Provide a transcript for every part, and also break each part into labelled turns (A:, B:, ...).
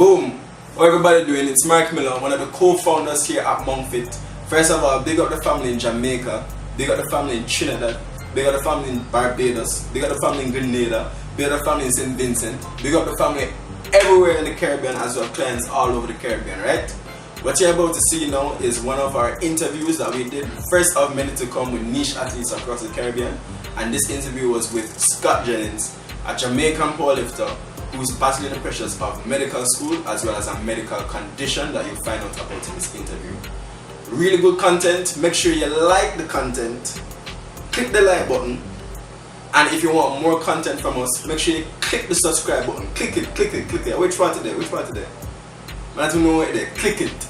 A: Boom! What everybody doing? It's Mark Miller, one of the co-founders here at Monkfit. First of all, big up the family in Jamaica, big up the family in Trinidad, big up the family in Barbados, big up the family in Grenada, big up the family in St. Vincent, big up the family everywhere in the Caribbean as well, clients all over the Caribbean, right? What you're about to see now is one of our interviews that we did, first of many to come, with niche athletes across the Caribbean. And this interview was with Scott Jennings, a Jamaican powerlifter who's battling the pressures of medical school as well as a medical condition that you'll find out about in this interview. Really good content. Make sure you like the content, click the like button, and if you want more content from us, make sure you click the subscribe button. Click it. Which one today? I don't know it there. Click it.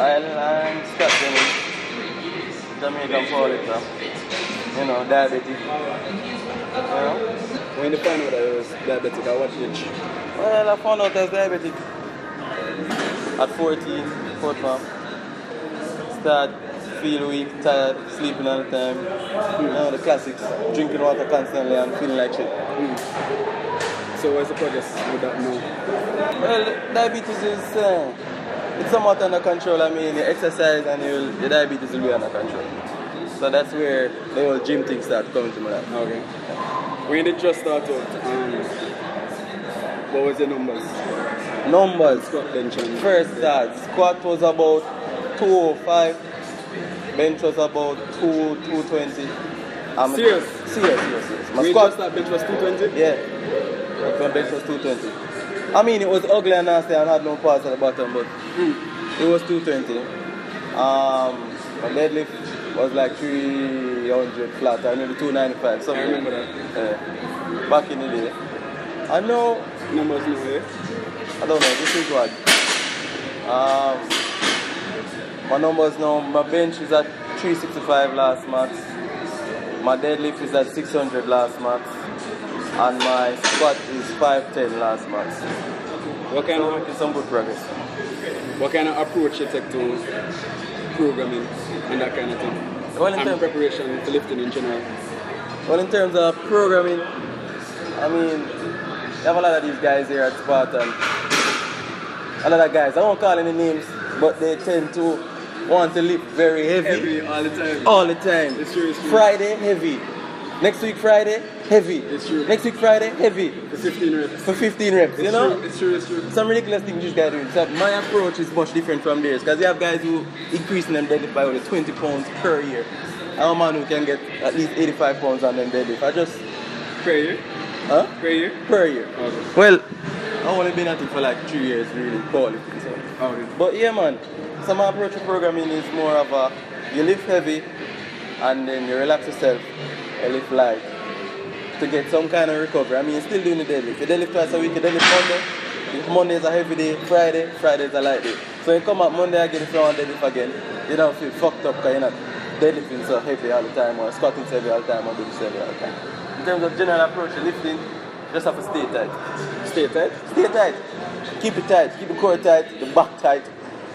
B: I'm Scott Jennings, Jamaican Powerlifter, diabetic.
A: When you find out that I was diabetic, at what age?
B: Well, I found out I was diabetic at 14, fourth form. Start feel weak, tired, sleeping all the time. The classics, drinking water constantly and feeling like shit.
A: So what's the progress with that now?
B: Well, diabetes is it's somewhat under control. I mean, you exercise and your diabetes will be under control. So that's where the whole gym thing started coming to my life.
A: Okay. When did you start out? What was the numbers?
B: Numbers.
A: Squat, bench, and
B: first start. Squat was about 205. Bench was about 220.
A: Serious?
B: Serious.
A: My squat start bench was 220?
B: Yeah. My bench was 220. I mean, it was ugly and nasty and had no parts at the bottom, but it was 220. My deadlift was like 300 flat, I maybe 295. Something.
A: I remember that.
B: Back in the day. I know.
A: Numbers now, eh?
B: I don't know, this is what. My numbers now, my bench is at 365 last max. My deadlift is at 600 last max. And my squat is 510 last max.
A: What kind of
B: making some good progress.
A: What kind of approach you take to programming and that kind of thing?
B: Well,
A: and preparation to lifting in general?
B: Well, in terms of programming, I mean, you have a lot of these guys here at Spartan. A lot of guys, I won't call any names, but they tend to want to lift very heavy.
A: Heavy all the time.
B: All the time.
A: It's true.
B: Friday, heavy. Next week Friday, heavy.
A: It's true.
B: Next week Friday, heavy.
A: For 15 reps.
B: For 15 reps,
A: It's true. It's true.
B: Some ridiculous things these guys do. So my approach is much different from theirs, because you have guys who increasing them deadlift by only 20 pounds per year. I'm a man who can get at least 85 pounds on them deadlift. I just...
A: Per year?
B: Huh?
A: Per year?
B: Per year.
A: Okay.
B: Well, I've only been at it for like 3 years, really, powerlifting. So.
A: Okay.
B: But yeah, man, so my approach to programming is more of a, you lift heavy, and then you relax yourself, you lift light, to get some kind of recovery. I mean, you're still doing the deadlift. You deadlift twice a week, you deadlift Monday. If Monday is a heavy day, Friday is a light day. So you come up Monday again, if you want to deadlift again, you don't feel fucked up because you're not deadlifting so heavy all the time, or squatting so heavy all the time, or doing so heavy all the time. In terms of general approach to lifting, you just have to stay tight.
A: Stay tight?
B: Stay tight. Keep it tight. Keep the core tight, the back tight.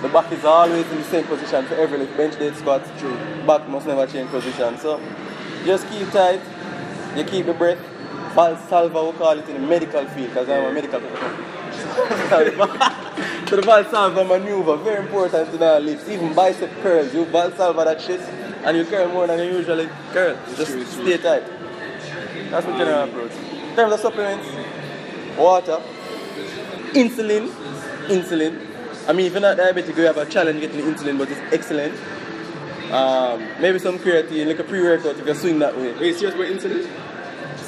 B: The back is always in the same position for every lift. Bench, dead, squat, true. Back must never change position. So just keep tight. You keep the breath. Valsalva, we call it in the medical field, because I'm a medical professional. So the Valsalva maneuver, very important in our lifts. Even bicep curls, you Valsalva that shit, and you curl more than you usually curl. You just stay tight. That's my general approach. In terms of supplements, water, insulin. I mean, if you're not diabetic, you have a challenge getting the insulin, but it's excellent. Maybe some creatine, like a pre-workout, if you swing that way.
A: Are you serious about insulin?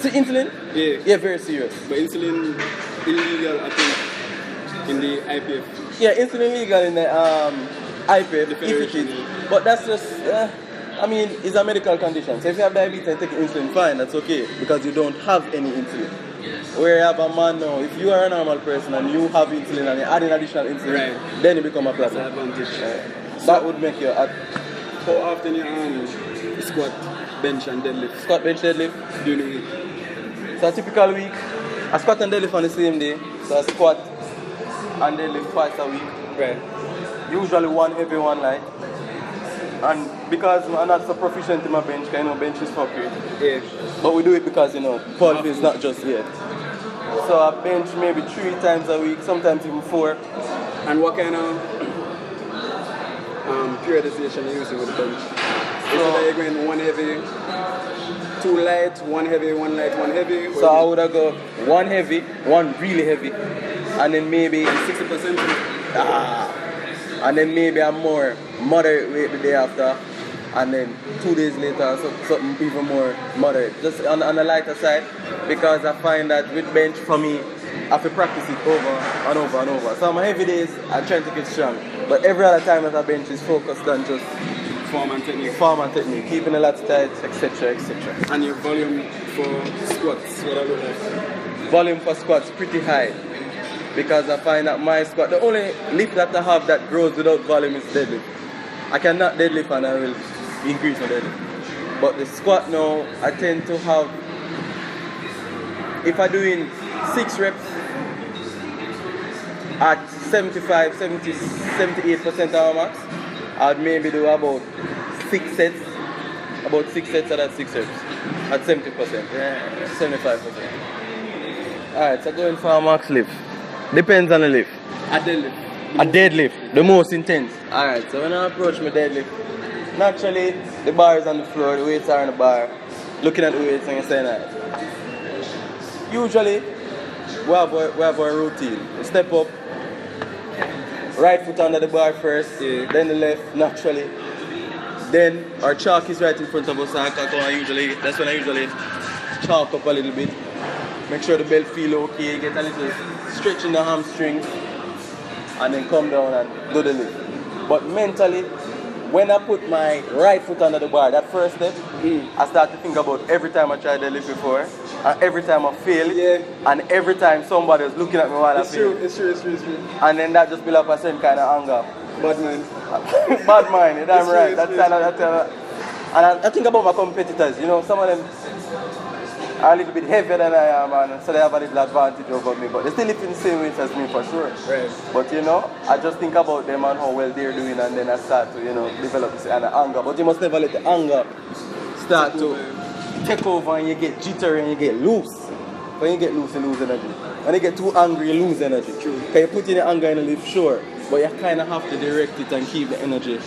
B: Insulin?
A: Yeah.
B: Yeah, very serious.
A: But insulin illegal, I think, in the IPF.
B: Yeah, insulin legal in the IPF,
A: The federation,
B: if it is. But that's just, I mean, it's a medical condition. So if you have diabetes and take insulin, fine, that's okay, because you don't have any insulin. Where you have a man now, if you are a normal person and you have insulin and you add in additional insulin, then it becomes a problem.
A: That's an advantage.
B: That would make you...
A: How often you squat, bench and deadlift?
B: Squat, bench, deadlift.
A: During the week?
B: So a typical week, I squat and deadlift on the same day. So I squat and deadlift twice a week.
C: Right.
B: Usually one heavy, one light. And because I'm not so proficient in my bench, because bench is fuckery.
C: Yeah.
B: But we do it because powerlifting is not just yet. So I bench maybe 3 times a week, sometimes even 4.
C: And what kind of periodization are you using with the bench? Is it like you're going 1 heavy, 2 light, 1 heavy, 1 light, 1 heavy?
B: So I would have go 1 heavy, 1 really heavy, and then maybe
C: 60%?
B: and then maybe a more moderate weight the day after, and then 2 days later something even more moderate, just on the lighter side, because I find that with bench for me, I have to practice it over and over and over. So on my heavy days, I try to get strong, but every other time that I bench is focused on just
C: Form and technique.
B: Keeping the lats tight, etc., etc.
C: And your volume for squats, what I look like?
B: Volume for squats pretty high, because I find that my squat, the only lift that I have that grows without volume is deadlift. I cannot deadlift and I will increase my deadlift. But the squat now, I tend to have, if I'm doing 6 reps at 75, 70, 78% of max, I'd maybe do about 6 sets. About 6 sets at that 6 reps. At 70%. Yeah, 75%. Alright, so going for a max lift. Depends on the lift.
C: A deadlift.
B: A deadlift, the most intense. Alright, so when I approach my deadlift, naturally the bar is on the floor, the weights are on the bar. Looking at the weights and you're saying that. Usually, we have a routine. We step up, right foot under the bar first, then the left, naturally. Then our chalk is right in front of us, so that's when I usually chalk up a little bit. Make sure the belt feel okay, get a little stretch in the hamstring, and then come down and do the lift. But mentally, when I put my right foot under the bar, that first step, I start to think about every time I tried the lift before, and every time I fail, and every time somebody was looking at me while I fail.
C: It's true.
B: And then that just build up a certain kind of anger.
C: Bad mind.
B: Bad mind, you're damn right.
C: It's true.
B: And I think about my competitors, some of them are a little bit heavier than I am, and so they have a little advantage over me, but they still lift in the same weight as me for sure.
C: Right.
B: But I just think about them and how well they're doing, and then I start to, develop this kind of anger. But you must never let the anger start to take over and you get jittery and you get loose. When you get loose, you lose energy. When you get too angry, you lose energy.
C: True.
B: Because you put in the anger in the lift, sure, but you kind of have to direct it and keep the energy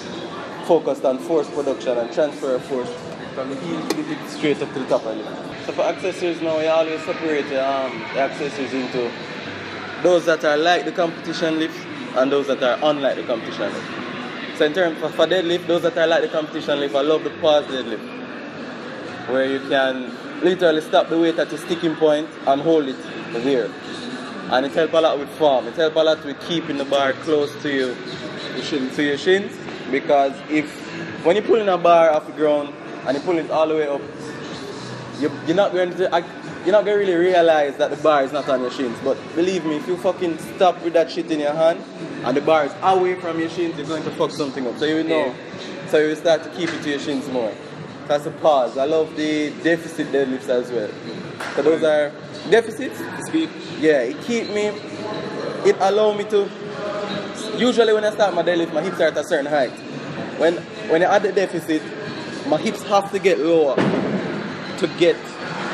B: focused on force production and transfer of force from the heel to the lift straight up to the top of the lift. So for accessories now, you always separate the accessories into those that are like the competition lift and those that are unlike the competition lift. So in terms for deadlift, those that are like the competition lift, I love the pause deadlift, where you can literally stop the weight at a sticking point and hold it there. And it helps a lot with form. It helps a lot with keeping the bar close to your shins, because when you pull in a bar off the ground and you pull it all the way up, you're not going to really realize that the bar is not on your shins. But believe me, if you fucking stop with that shit in your hand and the bar is away from your shins, you're going to fuck something up. So you know. Yeah. So you start to keep it to your shins more. That's a pause. I love the deficit deadlifts as well. So those are deficits.
C: Speed.
B: Yeah, it allows me to. Usually when I start my deadlift, my hips are at a certain height. When I add the deficit, my hips have to get lower to get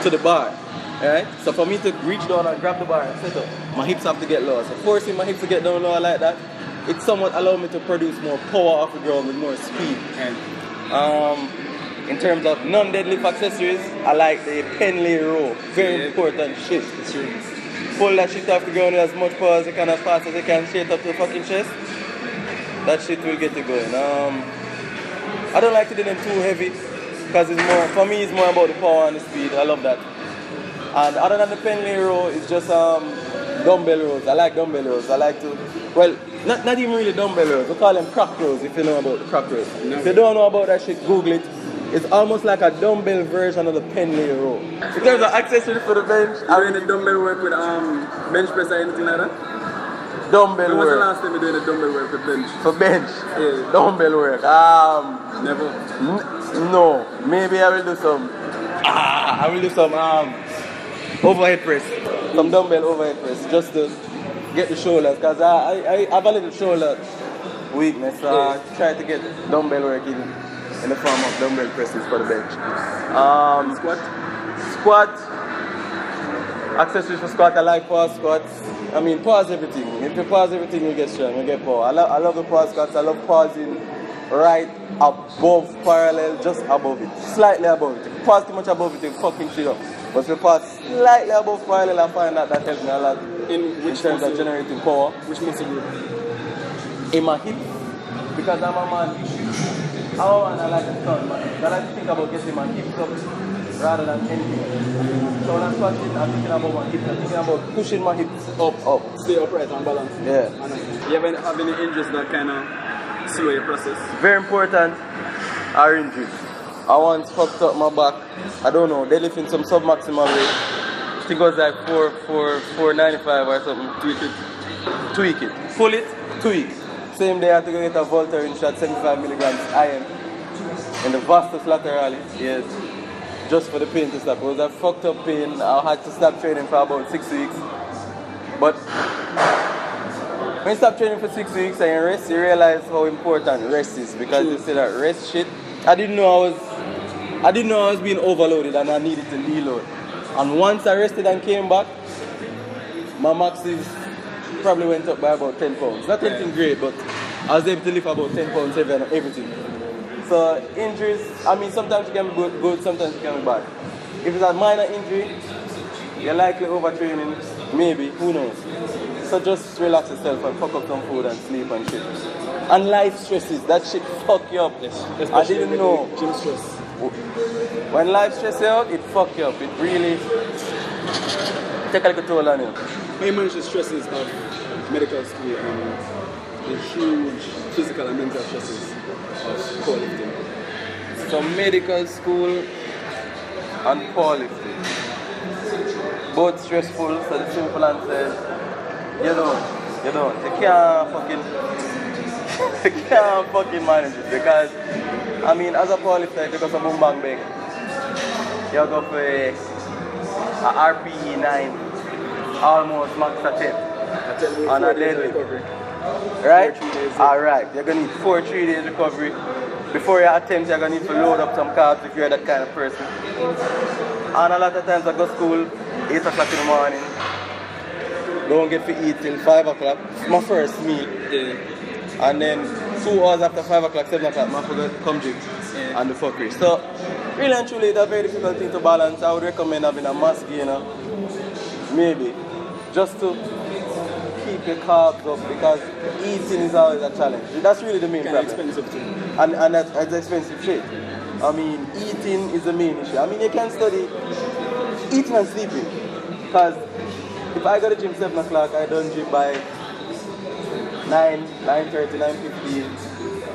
B: to the bar. Alright? So for me to reach down and grab the bar and set up, my hips have to get lower. So forcing my hips to get down lower like that, it somewhat allows me to produce more power off the ground with more speed.
C: And
B: in terms of non-deadlift accessories, I like the Penley row. Very important shit. Pull that shit off the ground with as much power as you can, as fast as you can, straight up to the fucking chest. That shit will get you going. I don't like to do them too heavy, because for me it's more about the power and the speed. I love that. And other than the Penley row, it's just dumbbell rows. I like dumbbell rows. I like to, not even really dumbbell rows. We call them crack rows, if you know about the crack rows. No. If you don't know about that shit, Google it. It's almost like a dumbbell version of the Penley row. In terms of accessories for the bench,
C: are you doing dumbbell work with bench press or anything like that?
B: Dumbbell work.
C: When was the last time you doing a dumbbell work for bench?
B: For bench?
C: Yeah.
B: Dumbbell work.
C: Never.
B: No. Maybe I will do some. I will do some overhead press. Some dumbbell overhead press. Just to get the shoulders, because I have a little shoulder weakness, so I try to get dumbbell work in the form of dumbbell presses for the bench. Squat. Accessories for squat, I like pause squats. I mean, pause everything. If you pause everything, you get strong, you get power. I love the pause squats. I love pausing right above parallel, just above it, slightly above it. If you pause too much above it, you fucking shit up. But if you pause slightly above parallel, I find that helps me a lot in terms of generating power.
C: Which muscle group?
B: In my hips, because I'm a man. I like to start, man. I like to think about getting my hips up rather than anything else. So when I'm squatting, I'm thinking about my hips. I'm thinking about pushing my hips up.
C: Stay upright and balance.
B: Yeah.
C: You ever have any injuries that kind of slow your process?
B: Very important are injuries. I once fucked up my back. I don't know, deadlifting some sub-maximal weight. I think it was like 495 or something. Tweak it. Pull it, tweak. Same day I had to go get a Voltaren shot, 75 milligrams iron in the vastus lateralis. Yes. Just for the pain to stop. It was a fucked up pain. I had to stop training for about 6 weeks. But when you stop training for 6 weeks and you rest, you realize how important rest is, because you see that rest shit. I didn't know I was being overloaded and I needed to deload. And once I rested and came back, my maxes probably went up by about 10 pounds. Not anything great, but I was able to lift about 10 pounds heavier than everything. So injuries, I mean, sometimes it can be good, sometimes it can be bad. If it's a minor injury, you're likely overtraining, maybe, who knows. So just relax yourself and fuck up some food and sleep and shit. And life stresses, that shit fuck you up. I didn't know.
C: Gym stress.
B: When life stresses you out, it fuck you up. It really take a little toll on you.
C: How you manage the stresses of medical school and the huge physical and mental stresses of powerlifting?
B: So medical school and powerlifting, both stressful. So the simple answer is, you can't fucking manage it, because I mean, as a powerlifter, you go for boom bang bang, you go for a RPE 9, almost max attempt on a deadlift. Right? Alright, you're gonna need 4 3 days recovery. Before you attempt, you're gonna need to load up some carbs if you're that kind of person. And a lot of times I go to school 8 o'clock in the morning, don't get to eat till 5 o'clock, my first meal.
C: Yeah.
B: And then 2 hours after 5 o'clock, 7 o'clock, I forgot to come gym and the fuckery. So, really and truly, it's a very difficult thing to balance. I would recommend having a mass gainer, maybe, just to keep your carbs up, because eating is always a challenge. That's really the main problem.
C: Expensive too.
B: And that's expensive shit. I mean, eating is the main issue. I mean, you can study eating and sleeping, because if I go to gym 7 o'clock, I don't gym by 9:30, 9:15.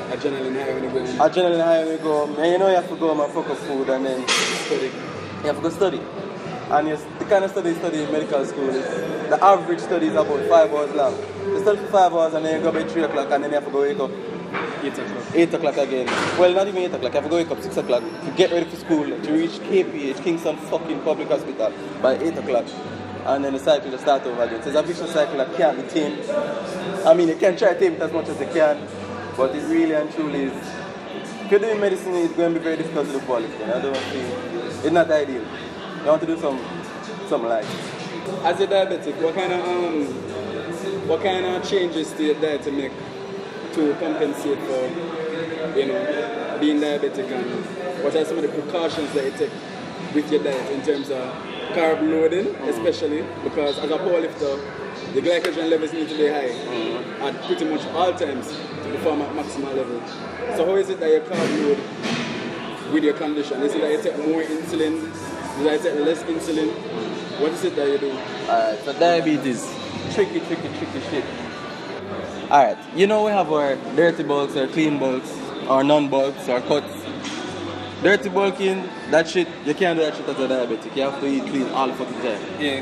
C: Adrenaline high when you go in.
B: Adrenaline high when you go. And you know you have to go home and fuck up food and then
C: Study.
B: you have to go study. And the kind of study in medical school is, the average study is about 5 hours long. You study for 5 hours and then you go by 3 o'clock and then you have to go wake up
C: 8 o'clock.
B: 8 o'clock again. Well, not even 8 o'clock, you have to go wake up 6 o'clock to get ready for school, to reach KPH, Kingston fucking Public Hospital, by 8 o'clock. And then the cycle just start over again. So it's a vicious cycle that can't be tamed. I mean, you can try to tame it as much as you can, but it really and truly is. If you're doing medicine, it's going to be very difficult to do powerlifting. I don't think it's not ideal. You want to do something like it.
C: As a diabetic, what kind of changes do your diet to make to compensate for, being diabetic, and what are some of the precautions that you take with your diet in terms of carb loading, especially because as a powerlifter, the glycogen levels need to be high at pretty much all times to perform at maximal level. So how is it that you carb load with your condition? Is it that you take more insulin? Is it that you take less insulin? What is it that you do?
B: Alright, so diabetes, tricky shit. Alright, we have our dirty bulks, our clean bulks, our non-bulks, our cuts. Dirty bulking, that shit, you can't do that shit as a diabetic. You have to eat clean all the fucking time.
C: Yeah.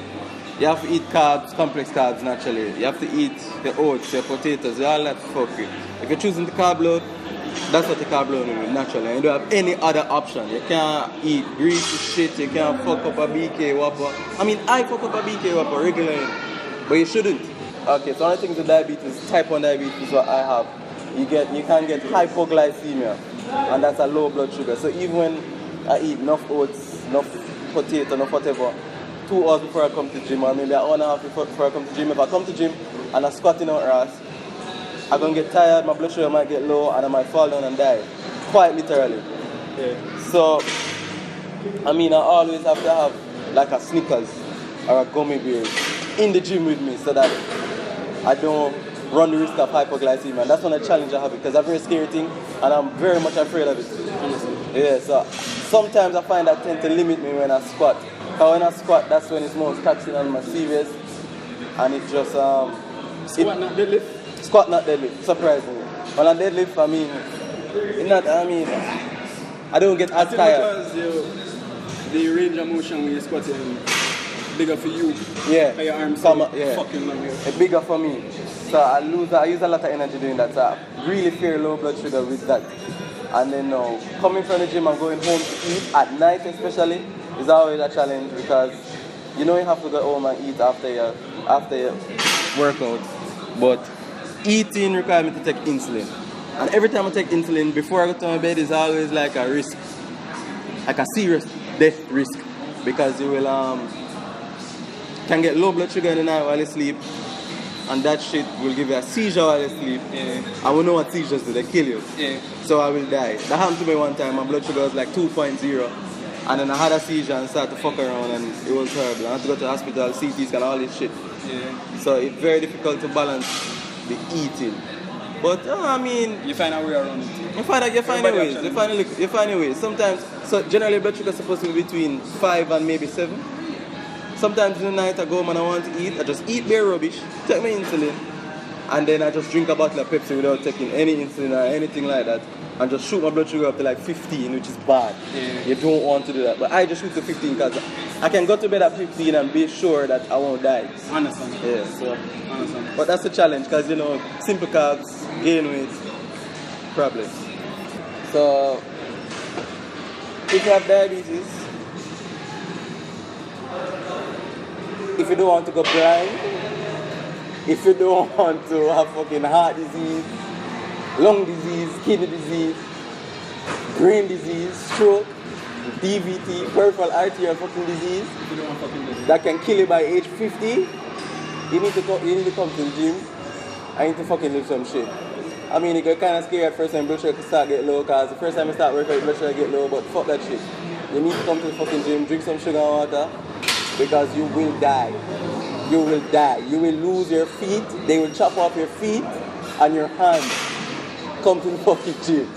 B: You have to eat carbs, complex carbs naturally. You have to eat the oats, your potatoes, all that fucking. If you're choosing the carb load, that's what the carb load is naturally. You don't have any other option. You can't eat greasy shit, you can't fuck up a BK Whopper. I mean, I fuck up a BK Whopper regularly, but you shouldn't. Okay, so one of the things with diabetes, type 1 diabetes, what I have, you can get hypoglycemia, and that's a low blood sugar. So even when I eat enough oats, enough potato, enough whatever, 2 hours before I come to gym, or maybe an hour and a half before I come to gym, if I come to gym and I'm squatting out ass, I'm gonna get tired, my blood sugar might get low, and I might fall down and die. Quite literally.
C: Yeah.
B: So, I mean, I always have to have like a Snickers or a gummy bear in the gym with me so that I don't run the risk of hypoglycemia. And that's one of the challenge I have because I'm very scary thing and I'm very much afraid of it. Yeah, so sometimes I find that tend to limit me when I squat. Because when I squat, that's when it's most taxing on my serious, and it just
C: Squat, not deadlift?
B: Squat, not deadlift, surprisingly. When I deadlift, I don't get as tired.
C: Because the range of motion when you're squatting bigger for you.
B: Yeah.
C: Your arms fucking long.
B: It's bigger for me. So I use a lot of energy doing that. So I really fear low blood sugar with that. And then coming from the gym and going home to eat at night especially is always a challenge because you have to go home and eat after your workout. But eating requires me to take insulin. And every time I take insulin, before I go to my bed, is always like a risk. Like a serious death risk. Because you will can get low blood sugar in the night while you sleep. And that shit will give you a seizure while you sleep.
C: Yeah.
B: I will know what seizures do, they kill you.
C: Yeah.
B: So I will die. That happened to me one time, my blood sugar was like 2.0. And then I had a seizure and started to fuck around and it was terrible. I had to go to the hospital, CT scan, all this shit.
C: Yeah.
B: So it's very difficult to balance the eating. But
C: you find a way around it.
B: You find a way. Sometimes, so generally blood sugar is supposed to be between 5 and maybe 7. Sometimes in the night I go home and I want to eat, I just eat bare rubbish, take my insulin, and then I just drink a bottle of Pepsi without taking any insulin or anything like that, and just shoot my blood sugar up to like 15, which is bad.
C: Yeah.
B: You don't want to do that. But I just shoot to 15 because I can go to bed at 15 and be sure that I won't die.
C: Understand.
B: Yeah, so.
C: Understand.
B: But that's the challenge because, simple carbs, gain weight, problems. So, if you have diabetes, if you don't want to go blind, if you don't want to have fucking heart disease, lung disease, kidney disease, brain disease, stroke, DVT, peripheral arterial fucking disease, that can kill you by age 50, you need to come to the gym and you need to fucking live some shit. It get kind of scary at first when blood sugar start get low because the first time you start working, blood sugar get low, but fuck that shit. You need to come to the fucking gym, drink some sugar and water, because you will die. You will die. You will lose your feet. They will chop off your feet and your hands. Come to the fucking gym.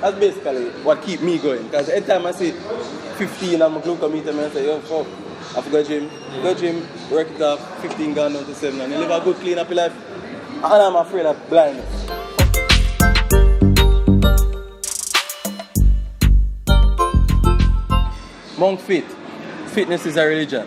B: That's basically what keep me going. Because every time I see 15 on my glucometer, I say, yo, fuck, I have to go gym. Go gym, work it up, 15 gone down to 7. And you live a good, clean, happy life. And I'm afraid of blindness. Monk fit. Fitness is a religion.